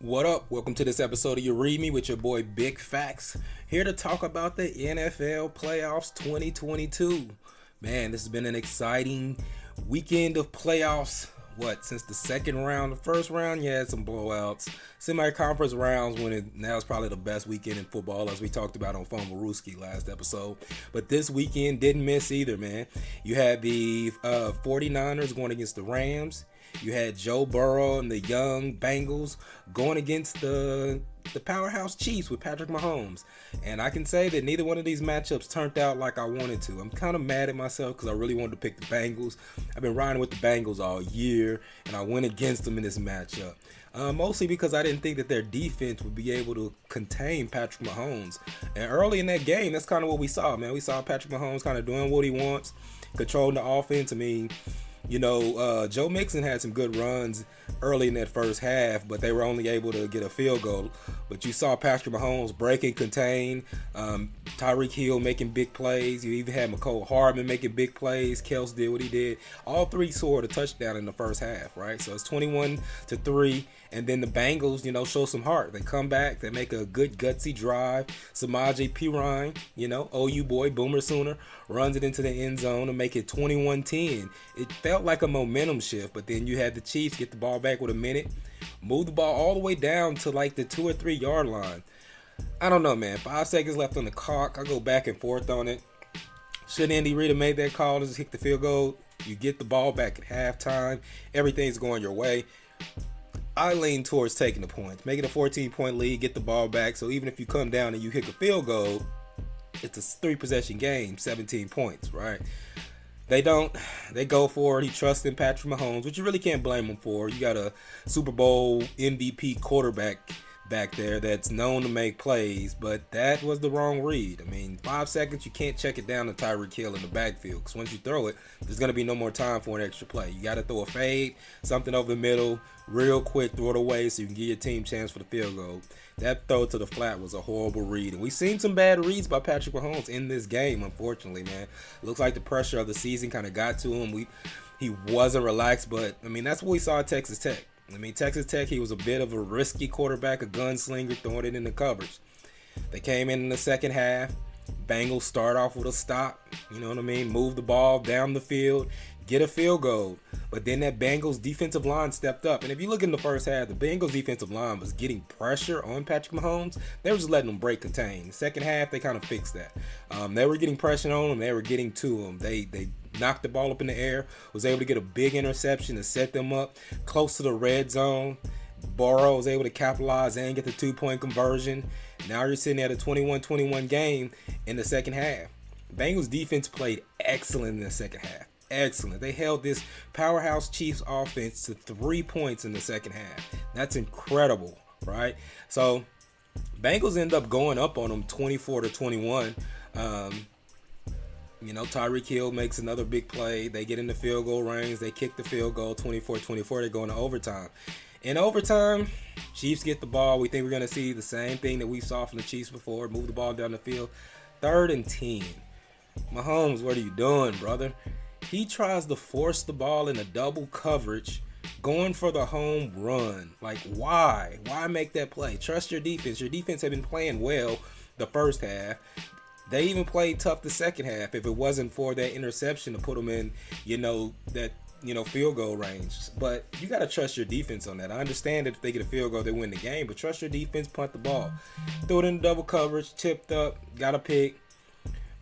What up? Welcome to this episode of YouReedMe with your boy Big Facts. Here to talk about the NFL playoffs 2022. Man, this has been an exciting weekend of playoffs. Since the second round? The first round, you had some blowouts. Semi-conference rounds now it's probably the best weekend in football, as we talked about on Phone Maruski last episode. But this weekend didn't miss either, man. You had the 49ers going against the Rams. You had Joe Burrow and the young Bengals going against the powerhouse Chiefs with Patrick Mahomes. And I can say that neither one of these matchups turned out like I wanted to. I'm kind of mad at myself because I really wanted to pick the Bengals. I've been riding with the Bengals all year, and I went against them in this matchup. Mostly because I didn't think that their defense would be able to contain Patrick Mahomes. And early in that game, that's kind of what we saw, man. We saw Patrick Mahomes kind of doing what he wants, controlling the offense. I mean, Joe Mixon had some good runs early in that first half, but they were only able to get a field goal. But you saw Patrick Mahomes break and contain, Tyreek Hill making big plays. You even had McCole Hardman making big plays. Kels did what he did. All three scored a touchdown in the first half, right? So it's 21-3. And then the Bengals, show some heart. They come back. They make a good, gutsy drive. Samaje Perine, OU boy, Boomer Sooner, runs it into the end zone and make it 21-10. It felt like a momentum shift, but then you had the Chiefs get the ball back with a minute, move the ball all the way down to like the 2 or 3 yard line. I don't know, man. 5 seconds left on the clock. I go back and forth on it. Should Andy Reid have made that call to just kick the field goal? You get the ball back at halftime. Everything's going your way. I lean towards taking the points. Make it a 14-point lead, get the ball back. So even if you come down and you kick a field goal, it's a 3-possession game, 17 points, right? They don't. They go for it. He trusts in Patrick Mahomes, which you really can't blame him for. You got a Super Bowl MVP quarterback back there that's known to make plays, but that was the wrong read. I mean, 5 seconds, you can't check it down to Tyreek Hill in the backfield, because once you throw it, there's going to be no more time for an extra play. You got to throw a fade, something over the middle, real quick, throw it away so you can give your team a chance for the field goal. That throw to the flat was a horrible read, and we've seen some bad reads by Patrick Mahomes in this game, unfortunately, man. Looks like the pressure of the season kind of got to him. He wasn't relaxed, but, I mean, that's what we saw at Texas Tech. Texas Tech, he was a bit of a risky quarterback, a gunslinger, throwing it in the coverage. They came in the second half. Bengals start off with a stop, move the ball down the field, get a field goal. But then that Bengals defensive line stepped up. And if you look in the first half, the Bengals defensive line was getting pressure on Patrick Mahomes. They were just letting him break contain. Second half, they kind of fixed that. They were getting pressure on him. They were getting to him. They knocked the ball up in the air, was able to get a big interception to set them up close to the red zone. Burrow was able to capitalize and get the 2-point conversion. Now you're sitting at a 21-21 game in the second half. Bengals defense played excellent in the second half. Excellent. They held this powerhouse Chiefs offense to 3 points in the second half. That's incredible, right? So Bengals end up going up on them 24-21. Tyreek Hill makes another big play. They get in the field goal range. They kick the field goal, 24-24. They go into overtime. In overtime, Chiefs get the ball. We think we're going to see the same thing that we saw from the Chiefs before. Move the ball down the field. 3rd and 10. Mahomes, what are you doing, brother? He tries to force the ball in a double coverage, going for the home run. Like, why? Why make that play? Trust your defense. Your defense had been playing well the first half. They even played tough the second half. If it wasn't for that interception to put them in, field goal range. But you got to trust your defense on that. I understand that if they get a field goal, they win the game. But trust your defense, punt the ball. Threw it in double coverage, tipped up, got a pick.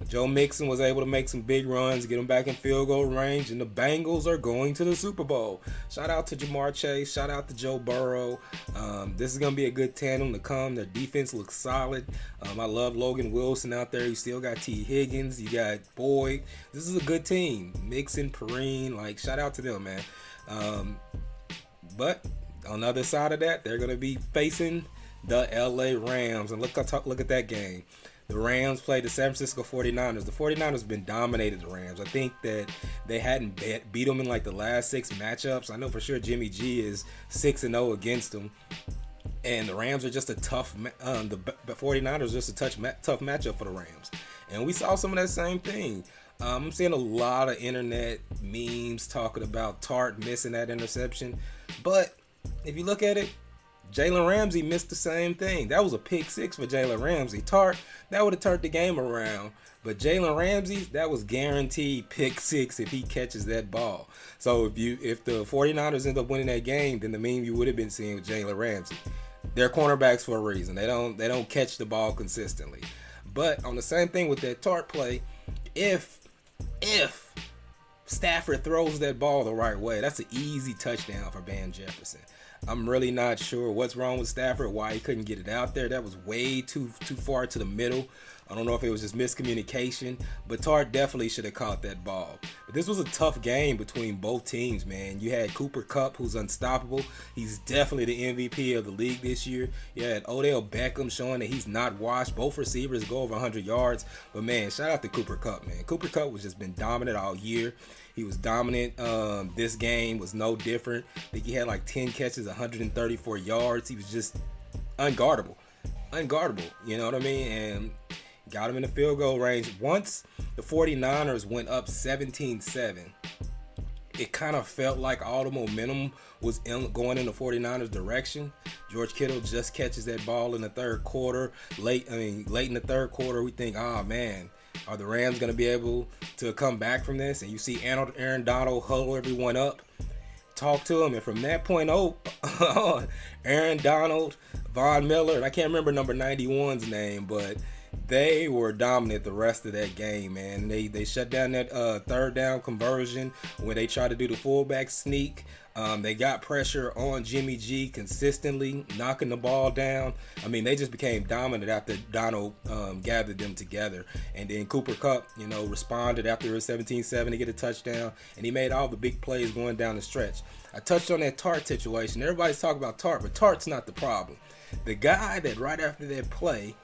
Joe Mixon was able to make some big runs, get them back in field goal range, and the Bengals are going to the Super Bowl. Shout out to Jamar Chase. Shout out to Joe Burrow. This is going to be a good tandem to come. Their defense looks solid. I love Logan Wilson out there. You still got T. Higgins. You got Boyd. This is a good team. Mixon, Perine. Shout out to them, man. But on the other side of that, they're going to be facing the LA Rams. And look at that game. The Rams played the San Francisco 49ers. The 49ers been dominated the Rams. I think that they hadn't beat them in the last 6 matchups. I know for sure Jimmy G is 6-0 against them. And the Rams are just a tough the 49ers are just a tough matchup for the Rams. And we saw some of that same thing. I'm seeing a lot of internet memes talking about Tart missing that interception. But if you look at it, Jalen Ramsey missed the same thing. That was a pick six for Jalen Ramsey. Tart, that would have turned the game around. But Jalen Ramsey, that was guaranteed pick six if he catches that ball. So if the 49ers end up winning that game, then the meme you would have been seeing with Jalen Ramsey. They're cornerbacks for a reason. They don't catch the ball consistently. But on the same thing with that Tart play, if Stafford throws that ball the right way, that's an easy touchdown for Van Jefferson. I'm really not sure what's wrong with Stafford, why he couldn't get it out there. That was way too far to the middle. I don't know if it was just miscommunication, but Tart definitely should have caught that ball. But this was a tough game between both teams, man. You had Cooper Kupp, who's unstoppable. He's definitely the MVP of the league this year. You had Odell Beckham showing that he's not washed. Both receivers go over 100 yards. But, man, shout out to Cooper Kupp, man. Cooper Kupp was just been dominant all year. He was dominant. This game was no different. I think he had like 10 catches, 134 yards. He was just unguardable. You know what I mean? And got him in the field goal range. Once the 49ers went up 17-7, it kind of felt like all the momentum was going in the 49ers direction. George Kittle just catches that ball in the third quarter. Late in the third quarter, we think, oh man, are the Rams going to be able to come back from this? And you see Aaron Donald huddle everyone up, talk to him, and from that point on, Aaron Donald, Von Miller, and I can't remember number 91's name, but they were dominant the rest of that game, man. They shut down that third down conversion when they tried to do the fullback sneak. They got pressure on Jimmy G consistently, knocking the ball down. I mean, they just became dominant after Donald gathered them together. And then Cooper Kupp, responded after it was 17-7 to get a touchdown. And he made all the big plays going down the stretch. I touched on that Tart situation. Everybody's talking about Tart, but Tart's not the problem. The guy that right after that play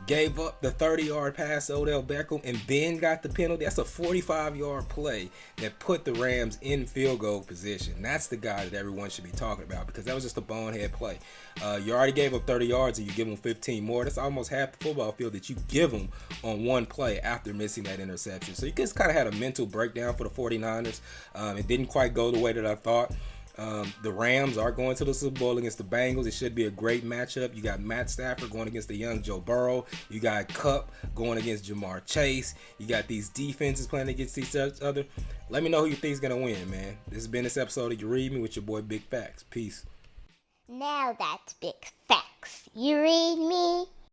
gave up the 30-yard pass to Odell Beckham and then got the penalty. That's a 45-yard play that put the Rams in field goal position. That's the guy that everyone should be talking about, because that was just a bonehead play. You already gave up 30 yards and you give them 15 more. That's almost half the football field that you give them on one play after missing that interception. So you just kind of had a mental breakdown for the 49ers. It didn't quite go the way that I thought. The Rams are going to the Super Bowl against the Bengals. It should be a great matchup. You got Matt Stafford going against the young Joe Burrow. You got Kupp going against Jamar Chase. You got these defenses playing against each other. Let me know who you think is going to win, man. This has been this episode of You Read Me with your boy Big Facts. Peace. Now that's big facts. You read me?